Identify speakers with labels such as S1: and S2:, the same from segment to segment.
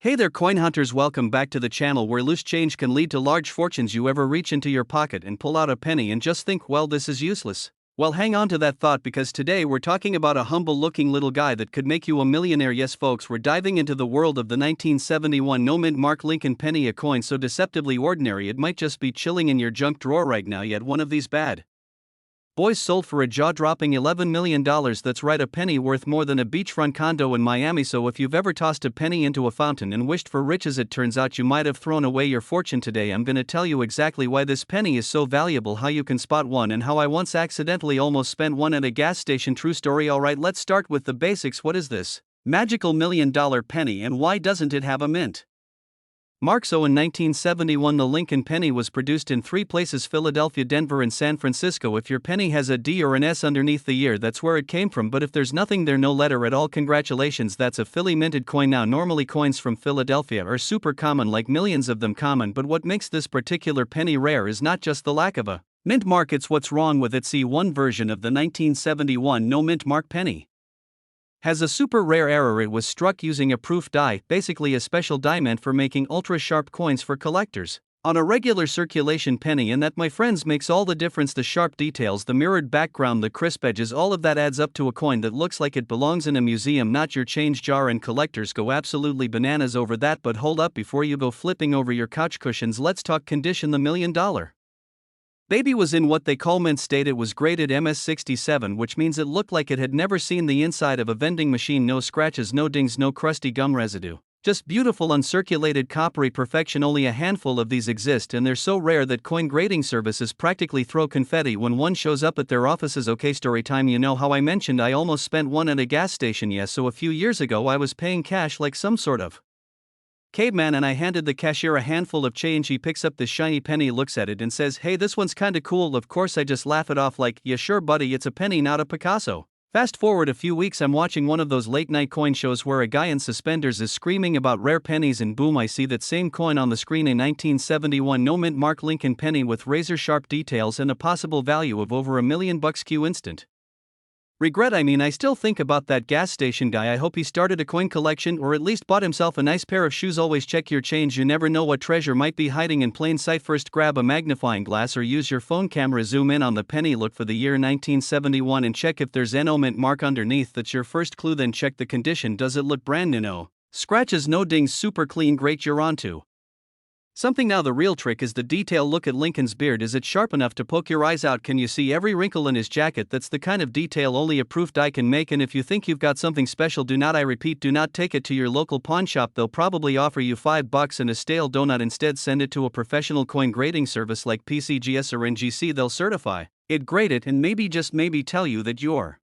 S1: Hey there coin hunters, welcome back to the channel where loose change can lead to large fortunes. You ever reach into your pocket and pull out a penny and just think, well, this is useless? Well, hang on to that thought because today we're talking about a humble looking little guy that could make you a millionaire. Yes folks, we're diving into the world of the 1971 no-mint Mark Lincoln penny, a coin so deceptively ordinary it might just be chilling in your junk drawer right now. Yet one of these bad boys sold for a jaw-dropping $11 million. That's right, a penny worth more than a beachfront condo in Miami. So if you've ever tossed a penny into a fountain and wished for riches, it turns out you might have thrown away your fortune. Today I'm gonna tell you exactly why this penny is so valuable, how you can spot one, and how I once accidentally almost spent one at a gas station. True story. Alright, let's start with the basics. What is this magical $1 million penny and why doesn't it have a mint? Mark. So in 1971 the Lincoln penny was produced in three places: Philadelphia, Denver, and San Francisco. If your penny has a D or an S underneath the year, that's where it came from, but if there's nothing there, no letter at all, congratulations, that's a Philly minted coin. Now normally coins from Philadelphia are super common, like millions of them common, but what makes this particular penny rare is not just the lack of a mint mark, it's what's wrong with it. See, one version of the 1971 no mint mark penny has a super rare error. It was struck using a proof die, basically a special die meant for making ultra sharp coins for collectors, on a regular circulation penny, and that, my friends, makes all the difference. The sharp details, the mirrored background, the crisp edges, all of that adds up to a coin that looks like it belongs in a museum, not your change jar, and collectors go absolutely bananas over that. But hold up, before you go flipping over your couch cushions, let's talk condition. The $1 million baby was in what they call mint state. It was graded MS67, which means it looked like it had never seen the inside of a vending machine. No scratches, no dings, no crusty gum residue. Just beautiful uncirculated coppery perfection. Only a handful of these exist, and they're so rare that coin grading services practically throw confetti when one shows up at their offices. Okay, story time. You know how I mentioned I almost spent one at a gas station? Yes, so a few years ago I was paying cash like some sort of caveman, and I handed the cashier a handful of change. He picks up this shiny penny, looks at it, and says, "Hey, this one's kinda cool." Of course I just laugh it off like, "Yeah sure buddy, it's a penny, not a Picasso." Fast forward a few weeks, I'm watching one of those late night coin shows where a guy in suspenders is screaming about rare pennies, and boom, I see that same coin on the screen, a 1971 no mint Mark Lincoln penny with razor sharp details and a possible value of over $1 million. Cue instant regret. I still think about that gas station guy. I hope he started a coin collection or at least bought himself a nice pair of shoes. Always check your change, you never know what treasure might be hiding in plain sight. First, grab a magnifying glass or use your phone camera, zoom in on the penny, look for the year 1971 and check if there's no mint mark underneath. That's your first clue. Then check the condition. Does it look brand new? No scratches, no dings, super clean. Great, you're onto something. Now the real trick is the detail. Look at Lincoln's beard. Is it sharp enough to poke your eyes out? Can you see every wrinkle in his jacket? That's the kind of detail only a proof die can make. And if you think you've got something special, do not, I repeat, do not take it to your local pawn shop. They'll probably offer you $5 and a stale donut. Instead, send it to a professional coin grading service like PCGS or NGC. They'll certify it, grade it, and maybe, just maybe, tell you that you're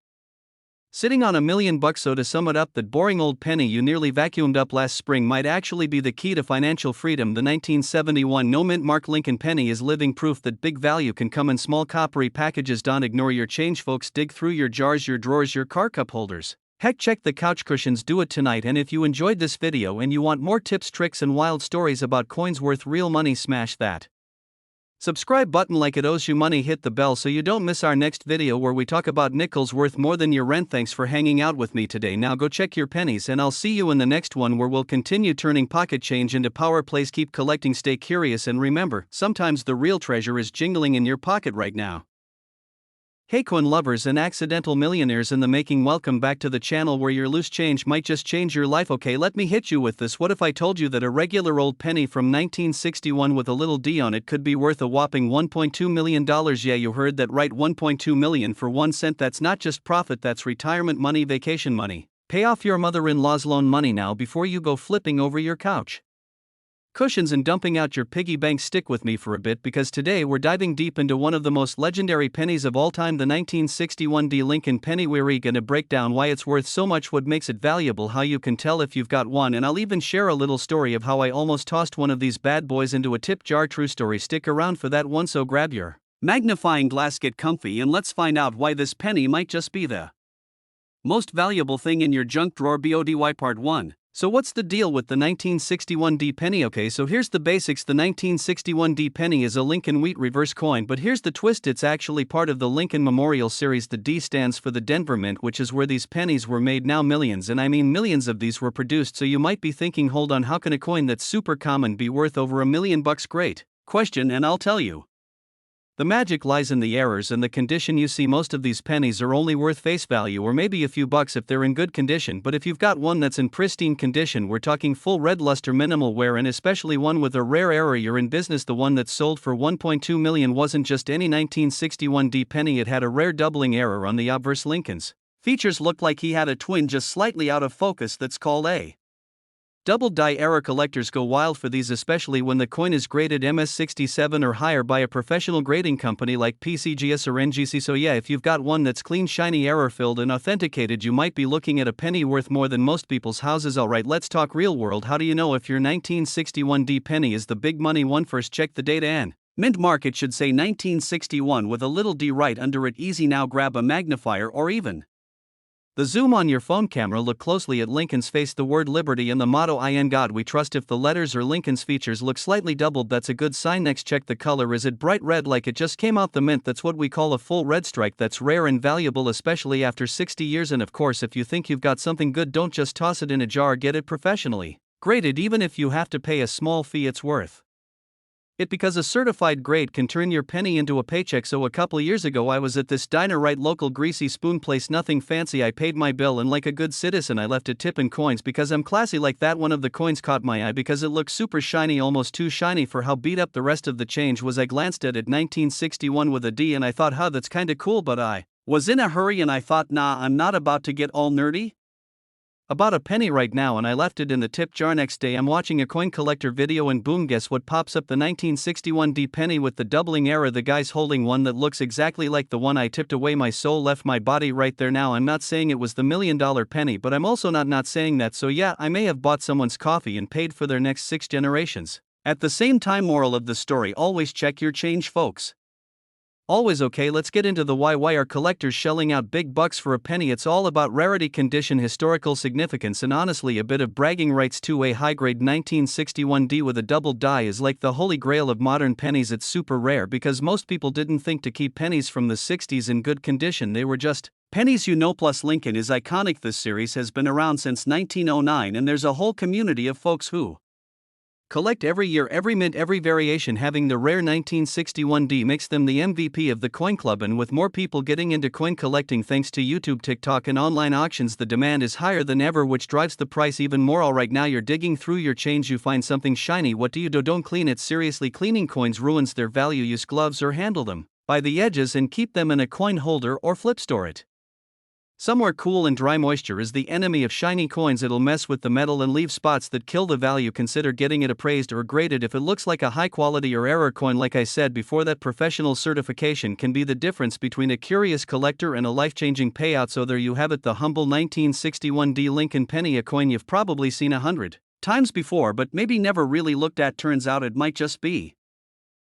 S1: sitting on $1 million. So to sum it up, that boring old penny you nearly vacuumed up last spring might actually be the key to financial freedom. The 1971 no mint Mark Lincoln penny is living proof that big value can come in small coppery packages. Don't ignore your change, folks. Dig through your jars, your drawers, your car cup holders. Heck, check the couch cushions. Do it tonight. And if you enjoyed this video and you want more tips, tricks, and wild stories about coins worth real money, smash that subscribe button like it owes you money. Hit the bell so you don't miss our next video where we talk about nickels worth more than your rent. Thanks for hanging out with me today. Now go check your pennies, and I'll see you in the next one where we'll continue turning pocket change into power plays. Keep collecting, stay curious, and remember, sometimes the real treasure is jingling in your pocket right now. Hey coin lovers and accidental millionaires in the making, welcome back to the channel where your loose change might just change your life. Okay, let me hit you with this. What if I told you that a regular old penny from 1961 with a little D on it could be worth a whopping $1.2 million? Yeah, you heard that right, $1.2 million for 1 cent. That's not just profit, that's retirement money, vacation money. Pay off your mother-in-law's loan money now before you go flipping over your couch cushions and dumping out your piggy bank. Stick with me for a bit because today we're diving deep into one of the most legendary pennies of all time, the 1961 D Lincoln penny. We're gonna break down why it's worth so much, what makes it valuable, how you can tell if you've got one, and I'll even share a little story of how I almost tossed one of these bad boys into a tip jar. True story. Stick around for that one, so grab your magnifying glass, get comfy, and let's find out why this penny might just be the most valuable thing in your junk drawer. BODY Part 1. So what's the deal with the 1961D penny? Okay, so here's the basics. The 1961D penny is a Lincoln Wheat reverse coin, but here's the twist: it's actually part of the Lincoln Memorial Series. The D stands for the Denver Mint, which is where these pennies were made. Now millions, and I mean millions of these were produced. So you might be thinking, hold on, how can a coin that's super common be worth over $1 million? Great question, and I'll tell you. The magic lies in the errors and the condition. You see, most of these pennies are only worth face value or maybe a few bucks if they're in good condition, but if you've got one that's in pristine condition, we're talking full red luster, minimal wear, and especially one with a rare error, you're in business. The one that sold for $1.2 million wasn't just any 1961D penny, it had a rare doubling error on the obverse. Lincoln's features looked like he had a twin just slightly out of focus. That's called a double die error. Collectors go wild for these, especially when the coin is graded MS67 or higher by a professional grading company like PCGS or NGC. So yeah, if you've got one that's clean, shiny, error filled, and authenticated, you might be looking at a penny worth more than most people's houses. Alright, let's talk real world. How do you know if your 1961D penny is the big money one? First, check the data and mint market should say 1961 with a little d right under it. Easy. Now grab a magnifier or even the zoom on your phone camera. Look closely at Lincoln's face, the word liberty and the motto "In God We Trust." If the letters or Lincoln's features look slightly doubled, that's a good sign. Next, check the color. Is it bright red like it just came out the mint? That's what we call a full red strike. That's rare and valuable, especially after 60 years. And of course, if you think you've got something good, don't just toss it in a jar, get it professionally graded. Even if you have to pay a small fee, it's worth it because a certified grade can turn your penny into a paycheck. So a couple years ago I was at this diner, right, local greasy spoon place, nothing fancy. I paid my bill and like a good citizen I left a tip in coins because I'm classy like that. One of the coins caught my eye because it looked super shiny, almost too shiny for how beat up the rest of the change was. I glanced at it, 1961 with a D, and I thought, huh, that's kinda cool, but I was in a hurry and I thought, nah, I'm not about to get all nerdy about a penny right now, and I left it in the tip jar. Next day I'm watching a coin collector video and boom, guess what pops up? The 1961D penny with the doubling error. The guy's holding one that looks exactly like the one I tipped away. My soul left my body right there. Now I'm not saying it was the $1 million penny, but I'm also not saying that. So yeah, I may have bought someone's coffee and paid for their next 6 generations at the same time. Moral of the story, always check your change, folks. Always. Okay, let's get into the why. Why are collectors shelling out big bucks for a penny? It's all about rarity, condition, historical significance, and honestly a bit of bragging rights too. A high-grade 1961D with a double die is like the holy grail of modern pennies. It's super rare because most people didn't think to keep pennies from the 60s in good condition. They were just pennies, you know. Plus, Lincoln is iconic. This series has been around since 1909, and there's a whole community of folks who collect every year, every mint, every variation. Having the rare 1961D makes them the MVP of the coin club, and with more people getting into coin collecting thanks to YouTube, TikTok, and online auctions, the demand is higher than ever, which drives the price even more. Alright, now you're digging through your change, you find something shiny. What do? Don't clean it. Seriously, cleaning coins ruins their value. Use gloves or handle them by the edges and keep them in a coin holder or flip store it somewhere cool and dry. Moisture is the enemy of shiny coins. It'll mess with the metal and leave spots that kill the value. Consider getting it appraised or graded if it looks like a high quality or error coin. Like I said before, that professional certification can be the difference between a curious collector and a life-changing payout. So there you have it, the humble 1961D Lincoln penny, a coin you've probably seen 100 times before but maybe never really looked at. Turns out it might just be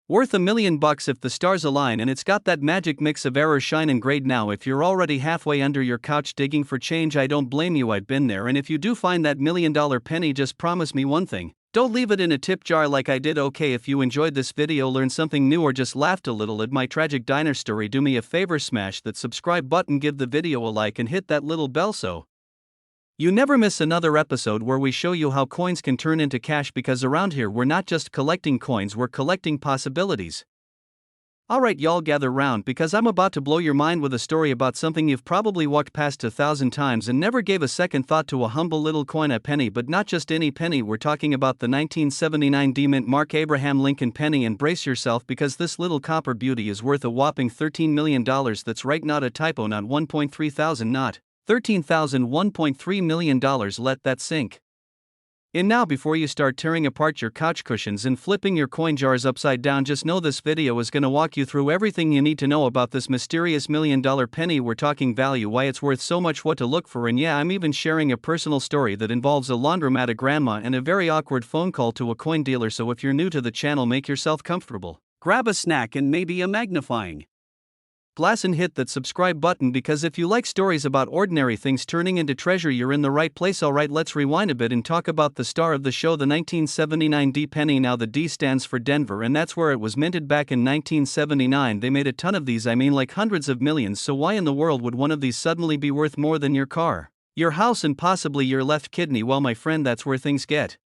S1: worth $1 million if the stars align, and it's got that magic mix of error, shine, and grade. Now if you're already halfway under your couch digging for change, I don't blame you, I've been there. And if you do find that $1 million penny, just promise me one thing: don't leave it in a tip jar like I did. Okay, if you enjoyed this video, learned something new, or just laughed a little at my tragic diner story, do me a favor, smash that subscribe button, give the video a like, and hit that little bell so you never miss another episode where we show you how coins can turn into cash, because around here we're not just collecting coins, we're collecting possibilities. Alright, y'all, gather round because I'm about to blow your mind with a story about something you've probably walked past 1,000 times and never gave a second thought to: a humble little coin, a penny. But not just any penny, we're talking about the 1979 D Mint Mark Abraham Lincoln penny. And brace yourself, because this little copper beauty is worth a whopping $13 million. That's right, not a typo, not 1.3 thousand, not 13,000, $1.3 million. Let that sink in now before you start tearing apart your couch cushions and flipping your coin jars upside down. Just know this video is going to walk you through everything you need to know about this mysterious $1 million penny. We're talking value, why it's worth so much, what to look for, and yeah, I'm even sharing a personal story that involves a laundromat, a grandma, and a very awkward phone call to a coin dealer. So if you're new to the channel, make yourself comfortable, grab a snack and maybe a magnifying Glass and hit that subscribe button, because if you like stories about ordinary things turning into treasure, you're in the right place. Alright, let's rewind a bit and talk about the star of the show, the 1979 D penny. Now the D stands for Denver, and that's where it was minted back in 1979. They made a ton of these, I mean like hundreds of millions, so why in the world would one of these suddenly be worth more than your car, your house, and possibly your left kidney? Well, my friend, that's where things get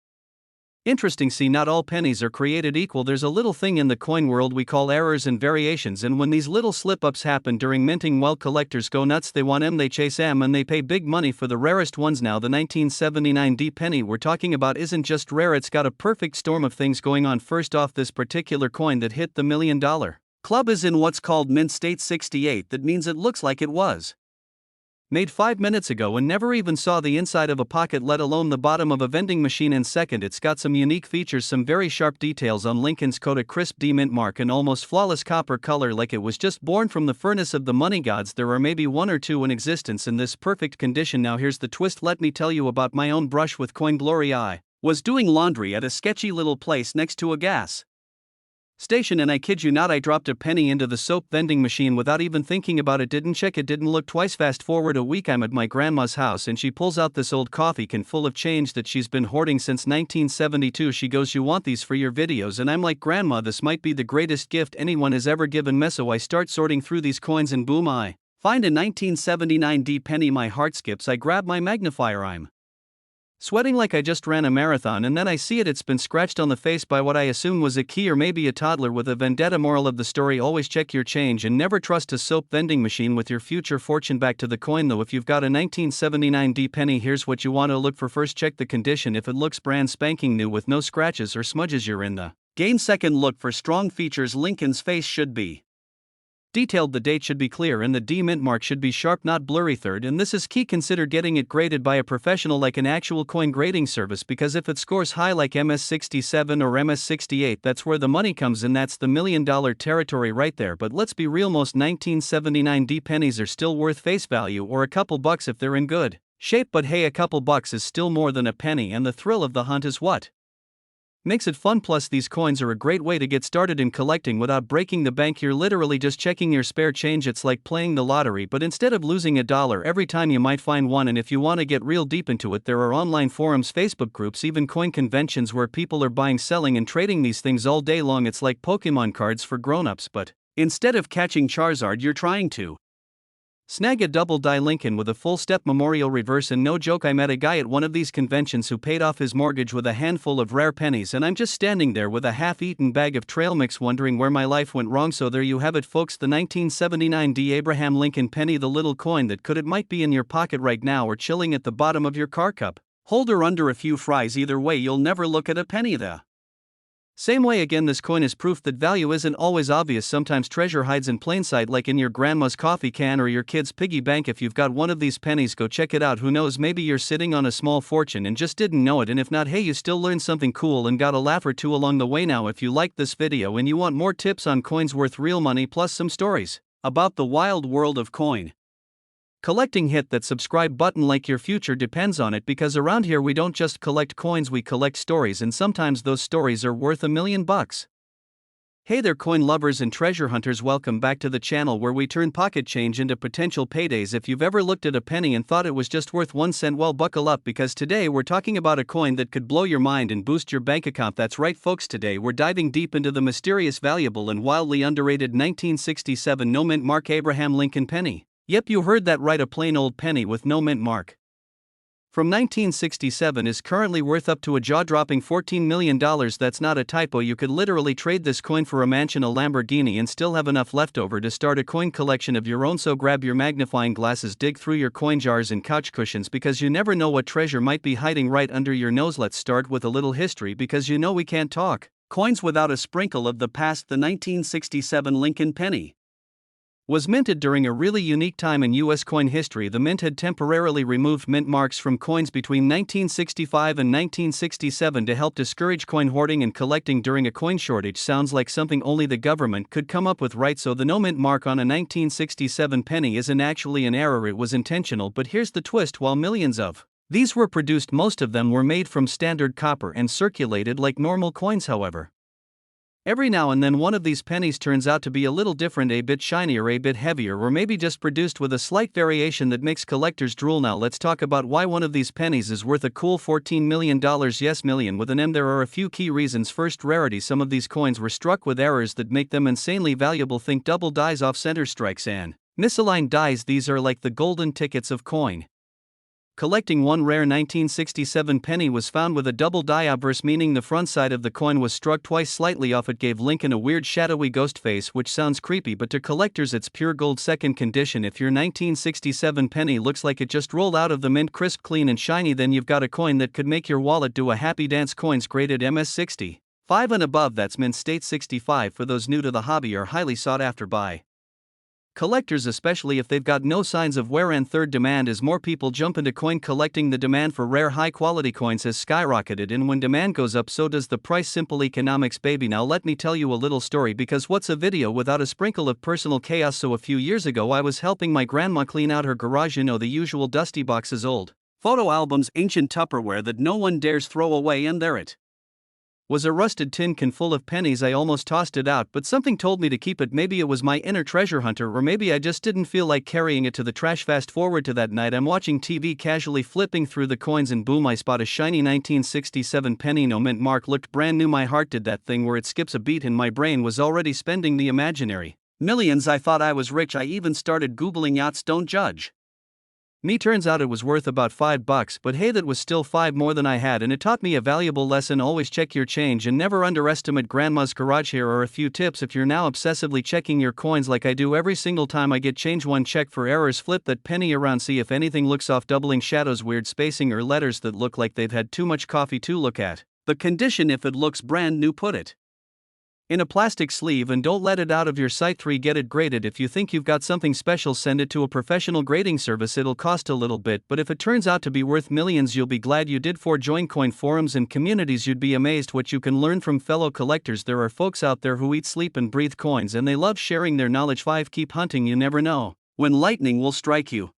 S1: interesting. See, not all pennies are created equal. There's a little thing in the coin world we call errors and variations, and when these little slip-ups happen during minting, well, collectors go nuts. They want them, they chase them, and they pay big money for the rarest ones. Now the 1979 D penny we're talking about isn't just rare, it's got a perfect storm of things going on. First off, this particular coin that hit the $1 million club is in what's called mint state 68. That means it looks like it was made 5 minutes ago and never even saw the inside of a pocket, let alone the bottom of a vending machine. And second, it's got some unique features, some very sharp details on Lincoln's coat, a crisp D mint mark, and almost flawless copper color, like it was just born from the furnace of the money gods. There are maybe one or two in existence in this perfect condition. Now here's the twist, let me tell you about my own brush with coin glory. I was doing laundry at a sketchy little place next to a gas station, and I kid you not, I dropped a penny into the soap vending machine without even thinking about it. Didn't check it, didn't look twice. Fast forward a week, I'm at my grandma's house and she pulls out this old coffee can full of change that she's been hoarding since 1972. She goes, "You want these for your videos?" And I'm like, "Grandma, this might be the greatest gift anyone has ever given me." So I start sorting through these coins and boom, I find a 1979 D penny. My heart skips. I grab my magnifier. I'm sweating like I just ran a marathon, and then I see it's been scratched on the face by what I assume was a key or maybe a toddler with a vendetta. Moral of the story, always check your change and never trust a soap vending machine with your future fortune. Back to the coin though, if you've got a 1979 D penny, here's what you want to look for. First, check the condition. If it looks brand spanking new with no scratches or smudges, you're in the game. Second, look for strong features. Lincoln's face should be detailed, the date should be clear, and the D mint mark should be sharp, not blurry. Third, and this is key, consider getting it graded by a professional like an actual coin grading service, because if it scores high like MS67 or MS68, that's where the money comes in. That's the $1 million territory right there. But let's be real, most 1979 D pennies are still worth face value or a couple bucks if they're in good shape, but hey, a couple bucks is still more than a penny, and the thrill of the hunt is what makes it fun. Plus, these coins are a great way to get started in collecting without breaking the bank. You're literally just checking your spare change. It's like playing the lottery, but instead of losing $1 every time, you might find one. And if you want to get real deep into it, there are online forums, Facebook groups, even coin conventions where people are buying, selling, and trading these things all day long. It's like Pokemon cards for grown-ups, but instead of catching Charizard, you're trying to snag a double die Lincoln with a full step memorial reverse. And no joke, I met a guy at one of these conventions who paid off his mortgage with a handful of rare pennies, and I'm just standing there with a half-eaten bag of trail mix wondering where my life went wrong. So there you have it, folks, the 1979 D Abraham Lincoln penny, the little coin that it might be in your pocket right now or chilling at the bottom of your car cup holder under a few fries. Either way, you'll never look at a penny the same way again. This coin is proof that value isn't always obvious. Sometimes treasure hides in plain sight, like in your grandma's coffee can or your kid's piggy bank. If you've got one of these pennies, go check it out. Who knows, maybe you're sitting on a small fortune and just didn't know it. And if not, hey, you still learned something cool and got a laugh or two along the way. Now if you liked this video and you want more tips on coins worth real money plus some stories about the wild world of coin collecting, hit that subscribe button like your future depends on it, because around here we don't just collect coins, we collect stories, and sometimes those stories are worth $1 million. Hey there, coin lovers and treasure hunters, welcome back to the channel where we turn pocket change into potential paydays. If you've ever looked at a penny and thought it was just worth 1 cent, well, buckle up, because today we're talking about a coin that could blow your mind and boost your bank account. That's right, folks, today we're diving deep into the mysterious, valuable, and wildly underrated 1967 no mint mark Abraham Lincoln penny. Yep, you heard that right, a plain old penny with no mint mark from 1967 is currently worth up to a jaw-dropping $14 million. That's not a typo. You could literally trade this coin for a mansion, a Lamborghini, and still have enough left over to start a coin collection of your own. So grab your magnifying glasses, dig through your coin jars and couch cushions, because you never know what treasure might be hiding right under your nose. Let's start with a little history, because you know we can't talk coins without a sprinkle of the past. The 1967 Lincoln penny was minted during a really unique time in U.S. coin history. The mint had temporarily removed mint marks from coins between 1965 and 1967 to help discourage coin hoarding and collecting during a coin shortage. Sounds like something only the government could come up with, right? So the no mint mark on a 1967 penny isn't actually an error, it was intentional. But here's the twist: while millions of these were produced, most of them were made from standard copper and circulated like normal coins. However, Every now and then one of these pennies turns out to be a little different, a bit shinier, a bit heavier, or maybe just produced with a slight variation that makes collectors drool. Now let's talk about why one of these pennies is worth a cool $14 million. Yes, million with an M. There are a few key reasons. First, rarity. Some of these coins were struck with errors that make them insanely valuable. Think double dies, off center strikes, and misaligned dies. These are like the golden tickets of coin collecting. One rare 1967 penny was found with a double die obverse, meaning the front side of the coin was struck twice slightly off. It gave Lincoln a weird shadowy ghost face, which sounds creepy, but to collectors it's pure gold. Second condition. If your 1967 penny looks like it just rolled out of the mint, crisp, clean and shiny, then you've got a coin that could make your wallet do a happy dance. Coins graded MS-60 5 and above, that's mint state 65 for those new to the hobby, are highly sought after by collectors, especially if they've got no signs of wear. And third, demand. As more people jump into coin collecting, the demand for rare high quality coins has skyrocketed, and when demand goes up, so does the price. Simple economics, baby. Now let me tell you a little story, because what's a video without a sprinkle of personal chaos? So a few years ago I was helping my grandma clean out her garage. You know, the usual dusty boxes, old photo albums, ancient Tupperware that no one dares throw away, and there it was, a rusted tin can full of pennies. I almost tossed it out, but something told me to keep it. Maybe it was my inner treasure hunter, or maybe I just didn't feel like carrying it to the trash. Fast forward to that night, I'm watching TV, casually flipping through the coins, and boom, I spot a shiny 1967 penny, no mint mark, looked brand new. My heart did that thing where it skips a beat, and my brain was already spending the imaginary millions. I thought I was rich. I even started Googling yachts. Don't judge me. Turns out it was worth about $5, but hey, that was still 5 more than I had, and it taught me a valuable lesson. Always check your change and never underestimate grandma's garage. Here are a few tips if you're now obsessively checking your coins like I do every single time I get change. 1. Check for errors. Flip that penny around, see if anything looks off, doubling shadows, weird spacing, or letters that look like they've had too much coffee. 2. Look at the condition. If it looks brand new, put it in a plastic sleeve and don't let it out of your sight. 3. Get it graded. If you think you've got something special, send it to a professional grading service. It'll cost a little bit, but if it turns out to be worth millions, you'll be glad you did. 4. Join coin forums and communities. You'd be amazed what you can learn from fellow collectors. There are folks out there who eat, sleep and breathe coins, and they love sharing their knowledge. 5. Keep hunting. You never know when lightning will strike. You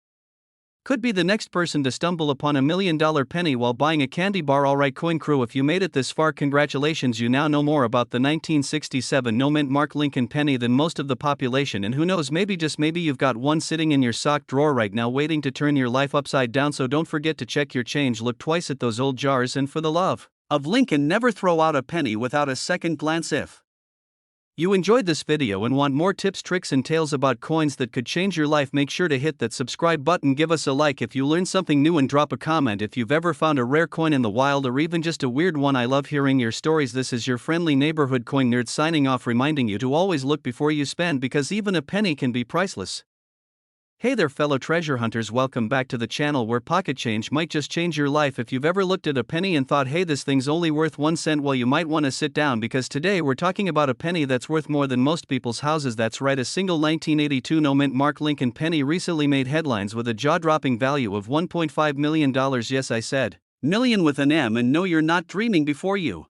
S1: could be the next person to stumble upon $1 million penny while buying a candy bar. Alright, coin crew, if you made it this far, congratulations. You now know more about the 1967 no mint mark Lincoln penny than most of the population, and who knows, maybe, just maybe, you've got one sitting in your sock drawer right now waiting to turn your life upside down. So don't forget to check your change, look twice at those old jars, and for the love of Lincoln, never throw out a penny without a second glance. If you enjoyed this video and want more tips, tricks and tales about coins that could change your life, make sure to hit that subscribe button, give us a like if you learned something new, and drop a comment if you've ever found a rare coin in the wild, or even just a weird one. I love hearing your stories. This is your friendly neighborhood coin nerd signing off, reminding you to always look before you spend, because even a penny can be priceless. Hey there, fellow treasure hunters, welcome back to the channel where pocket change might just change your life. If you've ever looked at a penny and thought, hey, this thing's only worth 1 cent, well, you might want to sit down, because today we're talking about a penny that's worth more than most people's houses. That's right, a single 1982 no mint mark Lincoln penny recently made headlines with a jaw-dropping value of $1.5 million. Yes, I said million with an M, and no, you're not dreaming. Before you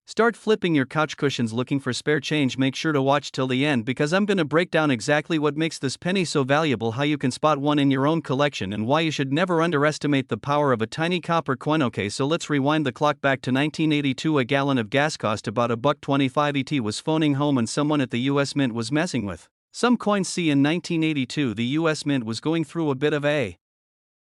S1: start flipping your couch cushions looking for spare change, make sure to watch till the end, because I'm gonna break down exactly what makes this penny so valuable, how you can spot one in your own collection, and why you should never underestimate the power of a tiny copper coin. Okay, so let's rewind the clock back to 1982. A gallon of gas cost about $1.25. ET was phoning home, and someone at the US Mint was messing with some coins. See, in 1982 the US Mint was going through a bit of a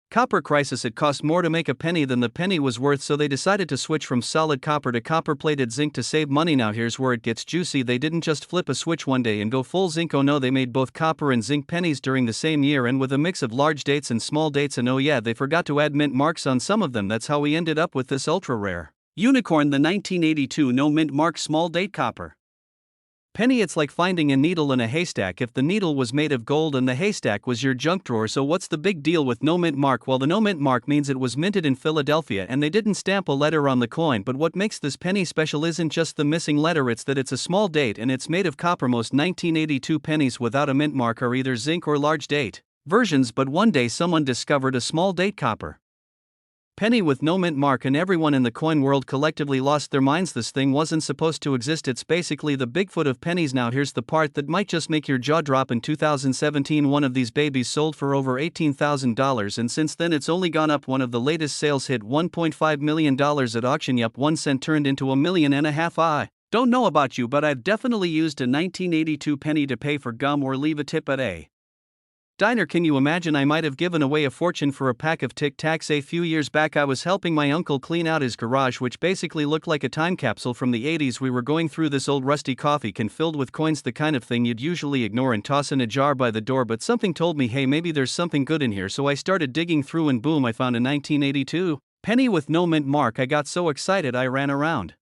S1: copper crisis. It cost more to make a penny than the penny was worth, so they decided to switch from solid copper to copper-plated zinc to save money. Now here's where it gets juicy. They didn't just flip a switch one day and go full zinc. Oh no, they made both copper and zinc pennies during the same year, and with a mix of large dates and small dates, and oh yeah, they forgot to add mint marks on some of them. That's how we ended up with this ultra-rare unicorn, the 1982 no mint mark small date copper penny. It's like finding a needle in a haystack if the needle was made of gold and the haystack was your junk drawer. So what's the big deal with no mint mark? Well, the no mint mark means it was minted in Philadelphia and they didn't stamp a letter on the coin. But what makes this penny special isn't just the missing letter, it's that it's a small date and it's made of copper. Most 1982 pennies without a mint mark are either zinc or large date versions, but one day someone discovered a small date copper penny with no mint mark, and everyone in the coin world collectively lost their minds. This thing wasn't supposed to exist. It's basically the Bigfoot of pennies. Now here's the part that might just make your jaw drop. In 2017, one of these babies sold for over $18,000, and since then it's only gone up. One of the latest sales hit $1.5 million at auction. Yup, 1 cent turned into $1.5 million. Don't know about you, but I've definitely used a 1982 penny to pay for gum or leave a tip at a diner. Can you imagine? I might have given away a fortune for a pack of Tic Tacs. A few years back I was helping my uncle clean out his garage, which basically looked like a time capsule from the 80s. We were going through this old rusty coffee can filled with coins, the kind of thing you'd usually ignore and toss in a jar by the door, but something told me, hey, maybe there's something good in here. So I started digging through and boom, I found a 1982 penny with no mint mark. I got so excited I ran around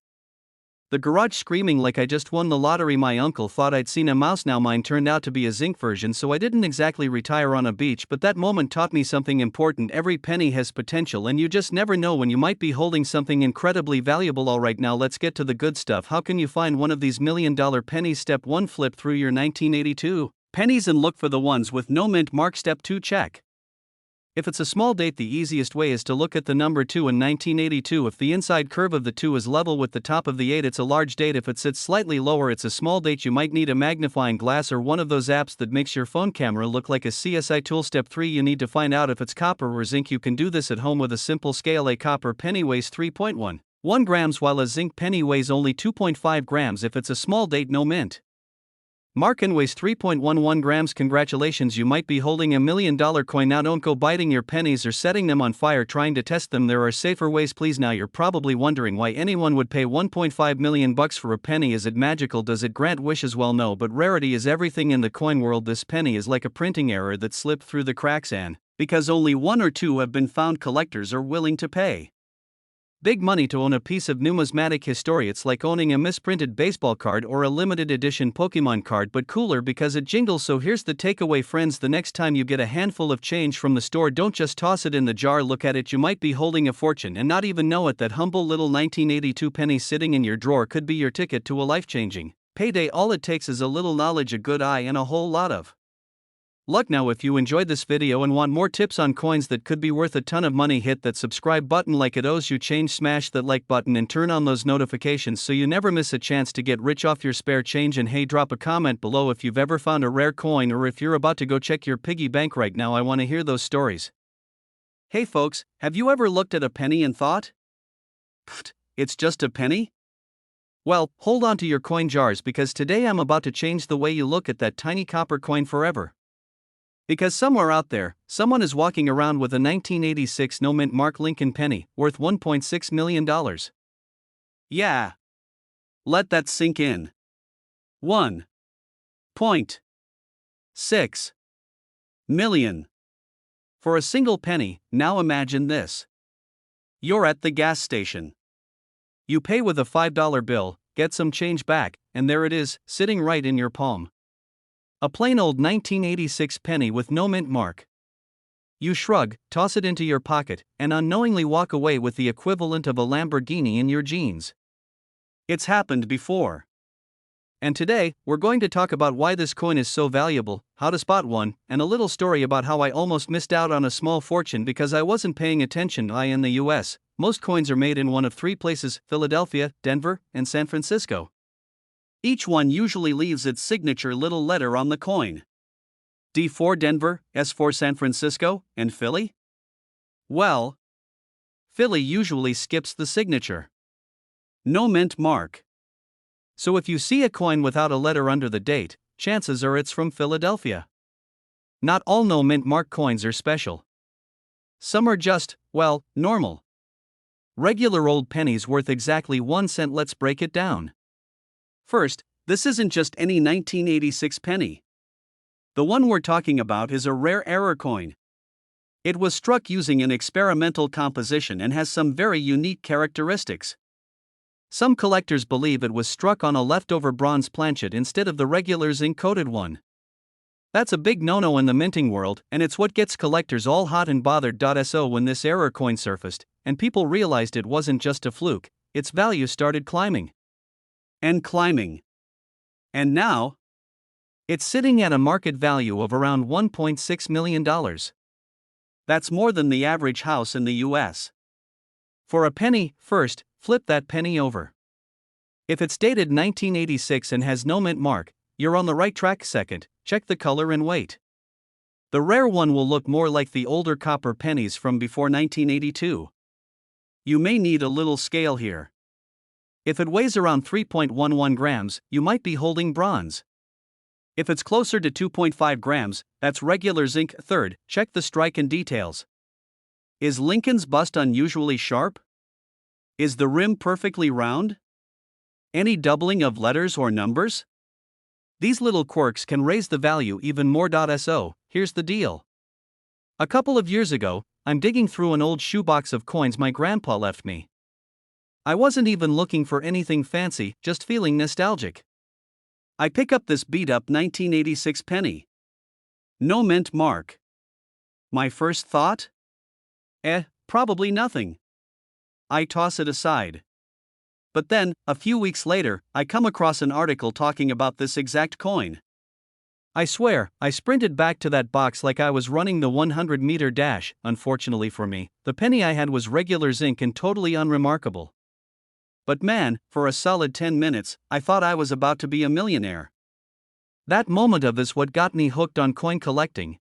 S1: the garage screaming like I just won the lottery. My uncle thought I'd seen a mouse. Now mine turned out to be a zinc version, so I didn't exactly retire on a beach, but that moment taught me something important. Every penny has potential and you just never know when you might be holding something incredibly valuable. Alright, now let's get to the good stuff. How can you find one of these $1 million pennies? Step 1. Flip through your 1982 pennies and look for the ones with no mint mark. Step 2. Check if it's a small date. The easiest way is to look at the number 2 in 1982. If the inside curve of the 2 is level with the top of the 8, it's a large date. If it sits slightly lower, it's a small date. You might need a magnifying glass or one of those apps that makes your phone camera look like a CSI tool. Step 3. You need to find out if it's copper or zinc. You can do this at home with a simple scale. A copper penny weighs 3.11 grams while a zinc penny weighs only 2.5 grams. If it's a small date, no mint mark and weighs 3.11 grams. Congratulations, you might be holding $1 million coin. Now don't go biting your pennies or setting them on fire trying to test them. There are safer ways, please. Now you're probably wondering why anyone would pay $1.5 million for a penny. Is it magical? Does it grant wishes? Well, no, but rarity is everything in the coin world. This penny is like a printing error that slipped through the cracks, and because only 1 or 2 have been found, collectors are willing to pay big money to own a piece of numismatic history. It's like owning a misprinted baseball card or a limited edition Pokemon card, but cooler because it jingles. So here's the takeaway, friends. The next time you get a handful of change from the store, don't just toss it in the jar. Look at it. You might be holding a fortune and not even know it. That humble little 1982 penny sitting in your drawer could be your ticket to a life-changing payday. All it takes is a little knowledge, a good eye, and a whole lot of luck. Now if you enjoyed this video and want more tips on coins that could be worth a ton of money, hit that subscribe button like it owes you change. Smash that like button and turn on those notifications so you never miss a chance to get rich off your spare change. And hey, drop a comment below if you've ever found a rare coin or if you're about to go check your piggy bank right now. I want to hear those stories. Hey folks, have you ever looked at a penny and thought, "Pfft, it's just a penny"? Well, hold on to your coin jars because today I'm about to change the way you look at that tiny copper coin forever. Because somewhere out there, someone is walking around with a 1986 no mint mark Lincoln penny, worth $1.6 million. Yeah. Let that sink in. 1.6 million. For a single penny. Now imagine this. You're at the gas station. You pay with a $5 bill, get some change back, and there it is, sitting right in your palm. A plain old 1986 penny with no mint mark. You shrug, toss it into your pocket, and unknowingly walk away with the equivalent of a Lamborghini in your jeans. It's happened before. And today, we're going to talk about why this coin is so valuable, how to spot one, and a little story about how I almost missed out on a small fortune because I wasn't paying attention. In the US, most coins are made in one of 3 places: Philadelphia, Denver, and San Francisco. Each one usually leaves its signature little letter on the coin. D for Denver, S for San Francisco, and Philly? Well, Philly usually skips the signature. No mint mark. So if you see a coin without a letter under the date, chances are it's from Philadelphia. Not all no mint mark coins are special. Some are just, well, normal. Regular old pennies worth exactly 1 cent. Let's break it down. First, this isn't just any 1986 penny. The one we're talking about is a rare error coin. It was struck using an experimental composition and has some very unique characteristics. Some collectors believe it was struck on a leftover bronze planchet instead of the regular zinc-coated one. That's a big no-no in the minting world, and it's what gets collectors all hot and bothered. So when this error coin surfaced, and people realized it wasn't just a fluke, its value started climbing. And climbing. And now, it's sitting at a market value of around $1.6 million. That's more than the average house in the US. For a penny, first, flip that penny over. If it's dated 1986 and has no mint mark, you're on the right track. Second, check the color and weight. The rare one will look more like the older copper pennies from before 1982. You may need a little scale here. If it weighs around 3.11 grams, you might be holding bronze. If it's closer to 2.5 grams, that's regular zinc. Third, check the strike and details. Is Lincoln's bust unusually sharp? Is the rim perfectly round? Any doubling of letters or numbers? These little quirks can raise the value even more. So, here's the deal. A couple of years ago, I'm digging through an old shoebox of coins my grandpa left me. I wasn't even looking for anything fancy, just feeling nostalgic. I pick up this beat-up 1986 penny. No mint mark. My first thought? Probably nothing. I toss it aside. But then, a few weeks later, I come across an article talking about this exact coin. I swear, I sprinted back to that box like I was running the 100-meter dash. Unfortunately for me, the penny I had was regular zinc and totally unremarkable. But man, for a solid 10 minutes, I thought I was about to be a millionaire. That moment is what got me hooked on coin collecting.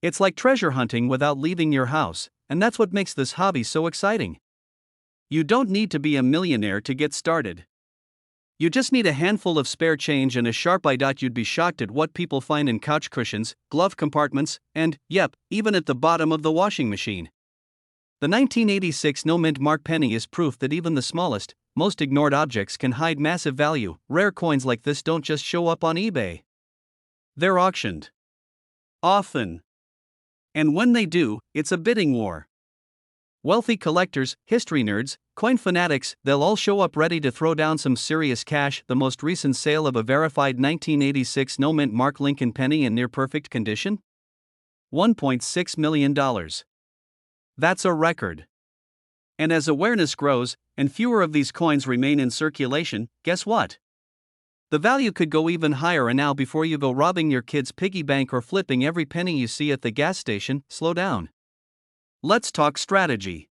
S1: It's like treasure hunting without leaving your house, and that's what makes this hobby so exciting. You don't need to be a millionaire to get started. You just need a handful of spare change and a sharp eye. You'd be shocked at what people find in couch cushions, glove compartments, and, yep, even at the bottom of the washing machine. The 1986 no mint mark penny is proof that even the smallest, most ignored objects can hide massive value. Rare coins like this don't just show up on eBay. They're auctioned. Often. And when they do, it's a bidding war. Wealthy collectors, history nerds, coin fanatics, they'll all show up ready to throw down some serious cash. The most recent sale of a verified 1986 no mint mark Lincoln penny in near perfect condition? $1.6 million. That's a record. And as awareness grows, and fewer of these coins remain in circulation, guess what? The value could go even higher. And now, before you go robbing your kid's piggy bank or flipping every penny you see at the gas station, slow down. Let's talk strategy.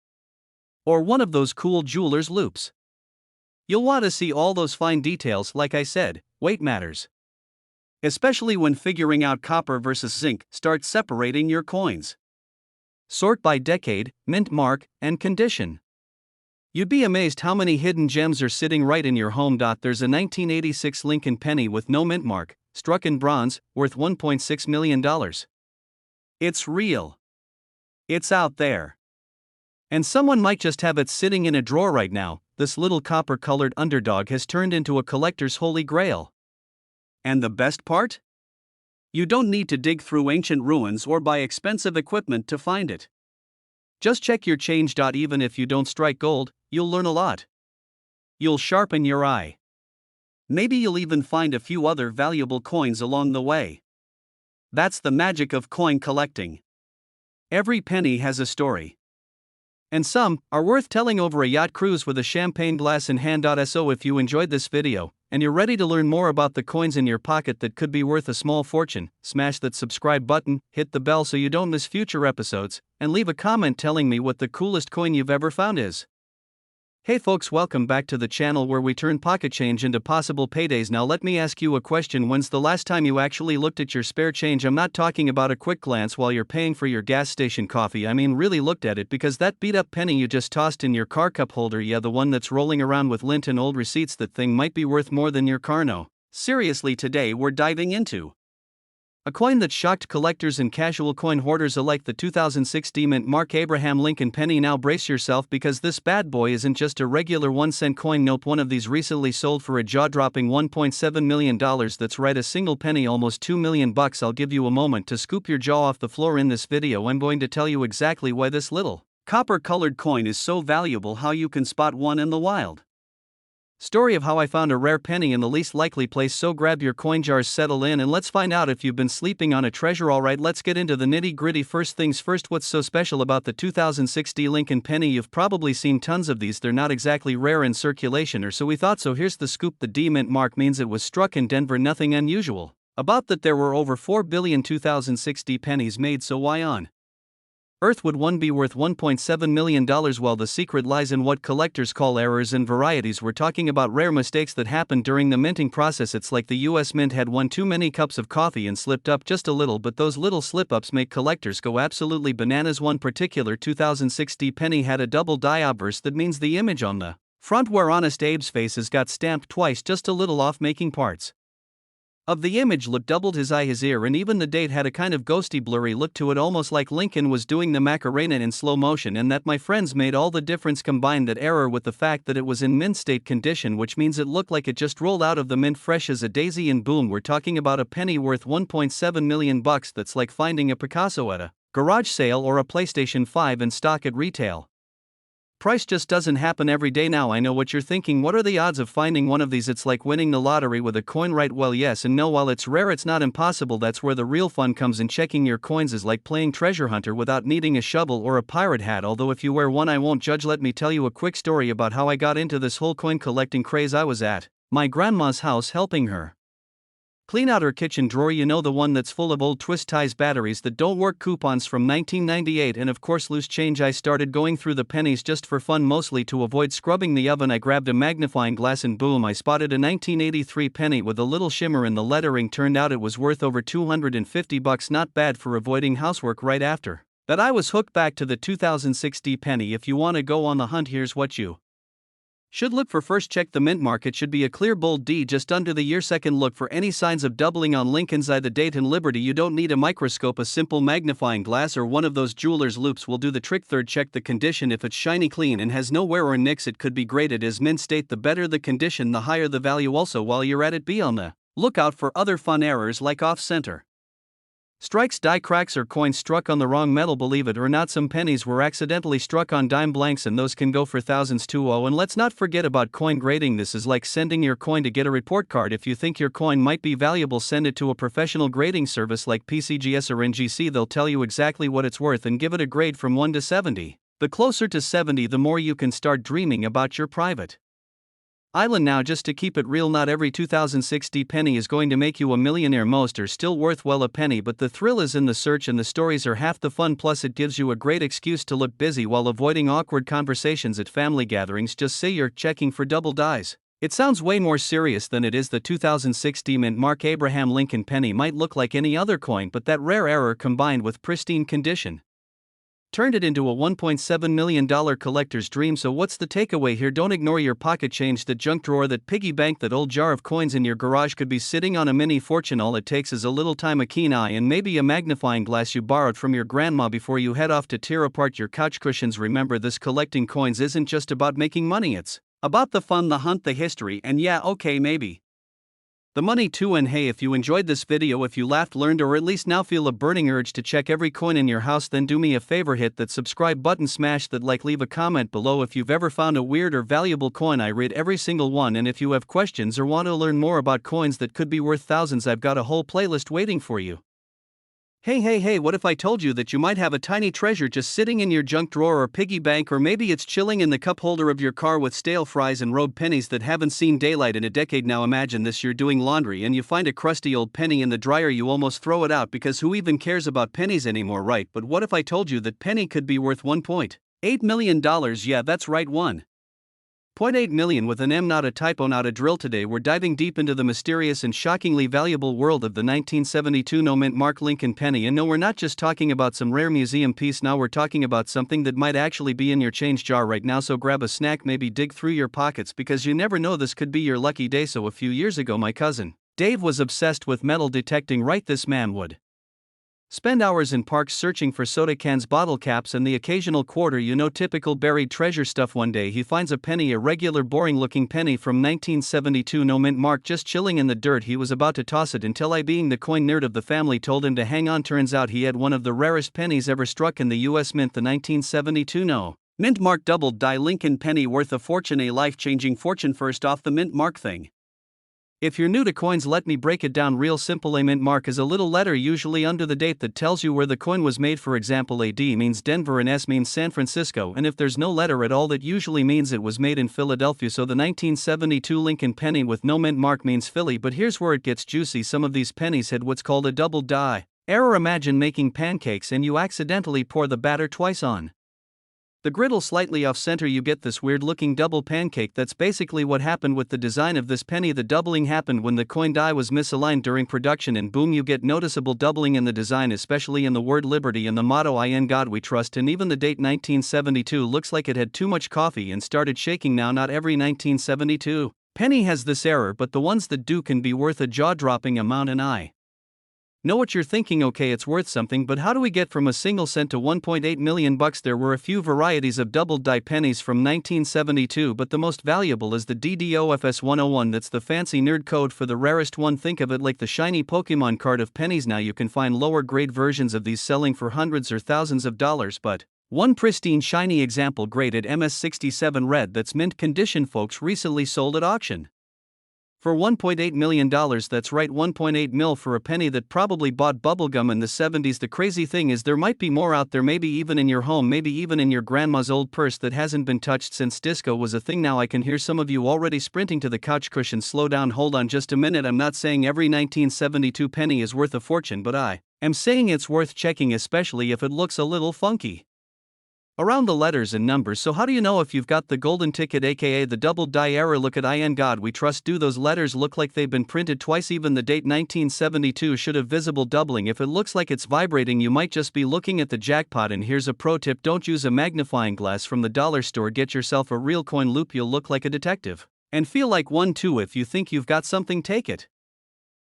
S1: Or one of those cool jeweler's loops. You'll want to see all those fine details. Like I said, weight matters. Especially when figuring out copper versus zinc. Start separating your coins. Sort by decade, mint mark, and condition. You'd be amazed how many hidden gems are sitting right in your home. There's a 1986 Lincoln penny with no mint mark, struck in bronze, worth $1.6 million. It's real. It's out there. And someone might just have it sitting in a drawer right now. This little copper-colored underdog has turned into a collector's holy grail. And the best part? You don't need to dig through ancient ruins or buy expensive equipment to find it. Just check your change. Even if you don't strike gold, you'll learn a lot. You'll sharpen your eye. Maybe you'll even find a few other valuable coins along the way. That's the magic of coin collecting. Every penny has a story. And some are worth telling over a yacht cruise with a champagne glass in hand. So if you enjoyed this video, and you're ready to learn more about the coins in your pocket that could be worth a small fortune, smash that subscribe button, hit the bell so you don't miss future episodes, and leave a comment telling me what the coolest coin you've ever found is. Hey folks, welcome back to the channel where we turn pocket change into possible paydays. Now let me ask you a question. When's the last time you actually looked at your spare change? I'm not talking about a quick glance while you're paying for your gas station coffee. I mean really looked at it, because that beat up penny you just tossed in your car cup holder, yeah, the one that's rolling around with lint and old receipts, that thing might be worth more than your car. No. Seriously, today we're diving into a coin that shocked collectors and casual coin hoarders alike, the 2006 mint mark Abraham Lincoln penny. Now brace yourself, because this bad boy isn't just a regular 1-cent coin. Nope, one of these recently sold for a jaw-dropping $1.7 million. That's right, a single penny, almost $2 million. I'll give you a moment to scoop your jaw off the floor. In this video, I'm going to tell you exactly why this little copper-colored coin is so valuable, how you can spot one in the wild. Story of how I found a rare penny in the least likely place. So grab your coin jars, settle in, and let's find out if you've been sleeping on a treasure. Alright, let's get into the nitty gritty. First things first, what's so special about the 2006 Lincoln penny? You've probably seen tons of these. They're not exactly rare in circulation, or so we thought. So here's the scoop. The D mint mark means it was struck in Denver. Nothing unusual about that. There were over 4 billion 2006 pennies made, so why on earth would one be worth $1.7 million? Well, the secret lies in what collectors call errors and varieties. We're talking about rare mistakes that happened during the minting process. It's like the US Mint had one too many cups of coffee and slipped up just a little, but those little slip-ups make collectors go absolutely bananas. One particular 2006 penny had a double die obverse. That means the image on the Front where Honest Abe's faces got stamped twice, just a little off, making parts of the image look doubled, his eye, his ear, and even the date had a kind of ghosty blurry look to it, almost like Lincoln was doing the Macarena in slow motion, and that, my friends, made all the difference. Combine that error with the fact that it was in mint state condition, which means it looked like it just rolled out of the mint fresh as a daisy, and boom, we're talking about a penny worth $1.7 million. That's like finding a Picasso at a garage sale or a PlayStation 5 in stock at retail. Price just doesn't happen every day. Now I know what you're thinking, what are the odds of finding one of these? It's like winning the lottery with a coin, right? Well, yes and no. While it's rare, it's not impossible. That's where the real fun comes in. Checking your coins is like playing treasure hunter without needing a shovel or a pirate hat, although if you wear one I won't judge. Let me tell you a quick story about how I got into this whole coin collecting craze. I was at my grandma's house helping her clean out her kitchen drawer, you know, the one that's full of old twist ties, batteries that don't work, coupons from 1998, and of course loose change. I started going through the pennies just for fun, mostly to avoid scrubbing the oven. I grabbed a magnifying glass and boom, I spotted a 1983 penny with a little shimmer in the lettering. Turned out it was worth over $250, not bad for avoiding housework. Right after that I was hooked. Back to the 2006 penny. If you want to go on the hunt, here's what you should look for. First, check the mint mark. It should be a clear bold D just under the year. Second, look for any signs of doubling on Lincoln's eye, the date, and Liberty. You don't need a microscope, a simple magnifying glass or one of those jeweler's loupes will do the trick. Third, check the condition. If it's shiny, clean, and has no wear or nicks, it could be graded as mint state. The better the condition, the higher the value. Also, while you're at it, be on the lookout for other fun errors like off-center strikes, die cracks, or coins struck on the wrong metal. Believe it or not, some pennies were accidentally struck on dime blanks, and those can go for thousands too. Oh, and let's not forget about coin grading. This is like sending your coin to get a report card. If you think your coin might be valuable, send it to a professional grading service like PCGS or NGC. They'll tell you exactly what it's worth and give it a grade from 1 to 70. The closer to 70, the more you can start dreaming about your private island. Now, just to keep it real, not every 2006 penny is going to make you a millionaire. Most are still worth well a penny, but the thrill is in the search, and the stories are half the fun. Plus, it gives you a great excuse to look busy while avoiding awkward conversations at family gatherings. Just say you're checking for double dies. It sounds way more serious than it is. The 2006 mint mark Abraham Lincoln penny might look like any other coin, but that rare error combined with pristine condition turned it into a $1.7 million collector's dream. So what's the takeaway here? Don't ignore your pocket change, that junk drawer, that piggy bank, that old jar of coins in your garage could be sitting on a mini fortune. All it takes is a little time, a keen eye, and maybe a magnifying glass you borrowed from your grandma before you head off to tear apart your couch cushions. Remember, this collecting coins isn't just about making money, it's about the fun, the hunt, the history, and yeah, okay, maybe the money too. And hey, if you enjoyed this video, if you laughed, learned, or at least now feel a burning urge to check every coin in your house, then do me a favor, hit that subscribe button, smash that like, leave a comment below if you've ever found a weird or valuable coin. I read every single one, and if you have questions or want to learn more about coins that could be worth thousands, I've got a whole playlist waiting for you. Hey, what if I told you that you might have a tiny treasure just sitting in your junk drawer or piggy bank, or maybe it's chilling in the cup holder of your car with stale fries and rogue pennies that haven't seen daylight in a decade? Now imagine this: you're doing laundry and you find a crusty old penny in the dryer. You almost throw it out because who even cares about pennies anymore, right? But what if I told you that penny could be worth $1.8 million? Yeah, that's right, $1.8 million with an M, not a typo, not a drill. Today we're diving deep into the mysterious and shockingly valuable world of the 1972 mint mark Lincoln penny. And no, we're not just talking about some rare museum piece. Now we're talking about something that might actually be in your change jar right now. So grab a snack, maybe dig through your pockets, because you never know, this could be your lucky day. So a few years ago, my cousin Dave was obsessed with metal detecting. Right, this man would spend hours in parks searching for soda cans, bottle caps, and the occasional quarter, you know, typical buried treasure stuff. One day he finds a penny, a regular boring looking penny from 1972, no mint mark, just chilling in the dirt. He was about to toss it until I, being the coin nerd of the family, told him to hang on. Turns out he had one of the rarest pennies ever struck in the US Mint, the 1972 no mint mark double die Lincoln penny, worth a fortune, a life-changing fortune. First off, the mint mark thing. If you're new to coins, let me break it down real simple. A mint mark is a little letter, usually under the date, that tells you where the coin was made. For example, a D means Denver and S means San Francisco, and if there's no letter at all, that usually means it was made in Philadelphia. So the 1972 Lincoln penny with no mint mark means Philly. But here's where it gets juicy. Some of these pennies had what's called a double die error. Imagine making pancakes and you accidentally pour the batter twice on The griddle slightly off center, you get this weird looking double pancake. That's basically what happened with the design of this penny. The doubling happened when the coin die was misaligned during production, and boom, you get noticeable doubling in the design, especially in the word liberty and the motto "In God We Trust," and even the date 1972 looks like it had too much coffee and started shaking. Now, not every 1972 penny has this error, but the ones that do can be worth a jaw-dropping amount, and I know what you're thinking. Okay, it's worth something, but how do we get from a single cent to 1.8 million bucks? There were a few varieties of double die pennies from 1972, but the most valuable is the DDOFS 101. That's the fancy nerd code for the rarest one. Think of it like the shiny Pokemon card of pennies. Now, you can find lower grade versions of these selling for hundreds or thousands of dollars, but one pristine shiny example graded MS67 red that's mint condition, folks, recently sold at auction for $1.8 million. That's right, 1.8 mil for a penny that probably bought bubblegum in the 70s. The crazy thing is, there might be more out there, maybe even in your home, maybe even in your grandma's old purse that hasn't been touched since disco was a thing. Now, I can hear some of you already sprinting to the couch cushion. Slow down, hold on just a minute. I'm not saying every 1972 penny is worth a fortune, but I am saying it's worth checking, especially if it looks a little funky around the letters and numbers. So how do you know if you've got the golden ticket, aka the double die error? Look at In God We Trust. Do those letters look like they've been printed twice? Even the date 1972 should have visible doubling. If it looks like it's vibrating, you might just be looking at the jackpot. And here's a pro tip: don't use a magnifying glass from the dollar store. Get yourself a real coin loop. You'll look like a detective and feel like one too. If you think you've got something, take it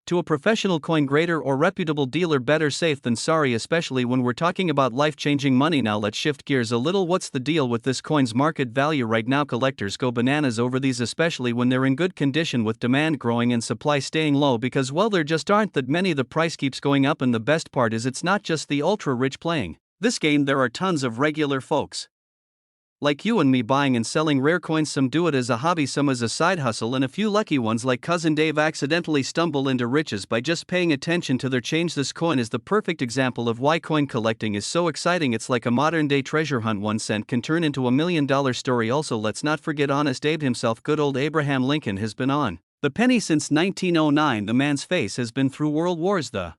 S1: to a professional coin grader or reputable dealer. Better safe than sorry, especially when we're talking about life-changing money. Now, let's shift gears a little. What's the deal with this coin's market value right now? Collectors go bananas over these, especially when they're in good condition, with demand growing and supply staying low, because, well, there just aren't that many. The price keeps going up, and the best part is it's not just the ultra-rich playing this game. There are tons of regular folks like you and me buying and selling rare coins. Some do it as a hobby, some as a side hustle, and a few lucky ones like Cousin Dave accidentally stumble into riches by just paying attention to their change. This coin is the perfect example of why coin collecting is so exciting. It's like a modern day treasure hunt. 1 cent can turn into $1 million story. Also, let's not forget Honest Abe himself. Good old Abraham Lincoln has been on the penny since 1909. The man's face has been through world wars, the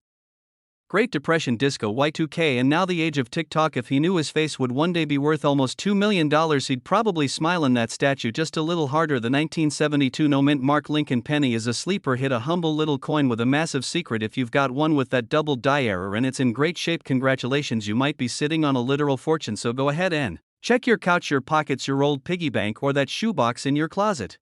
S1: Great Depression, disco, Y2K, and now the age of TikTok. If he knew his face would one day be worth almost $2 million, he'd probably smile in that statue just a little harder. The 1972 no mint mark Lincoln penny is a sleeper hit, a humble little coin with a massive secret. If you've got one with that double die error and it's in great shape, congratulations, you might be sitting on a literal fortune. So go ahead and check your couch, your pockets, your old piggy bank, or that shoebox in your closet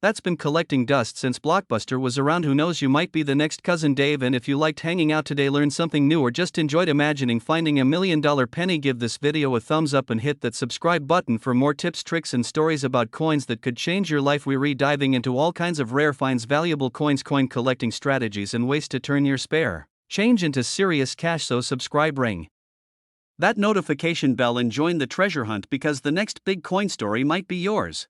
S1: that's been collecting dust since Blockbuster was around. Who knows, you might be the next Cousin Dave. And if you liked hanging out today, learned something new, or just enjoyed imagining finding $1 million penny, give this video a thumbs up and hit that subscribe button for more tips, tricks, and stories about coins that could change your life. We're diving into all kinds of rare finds, valuable coins, coin collecting strategies, and ways to turn your spare change into serious cash. So subscribe, ring that notification bell, and join the treasure hunt, because the next big coin story might be yours.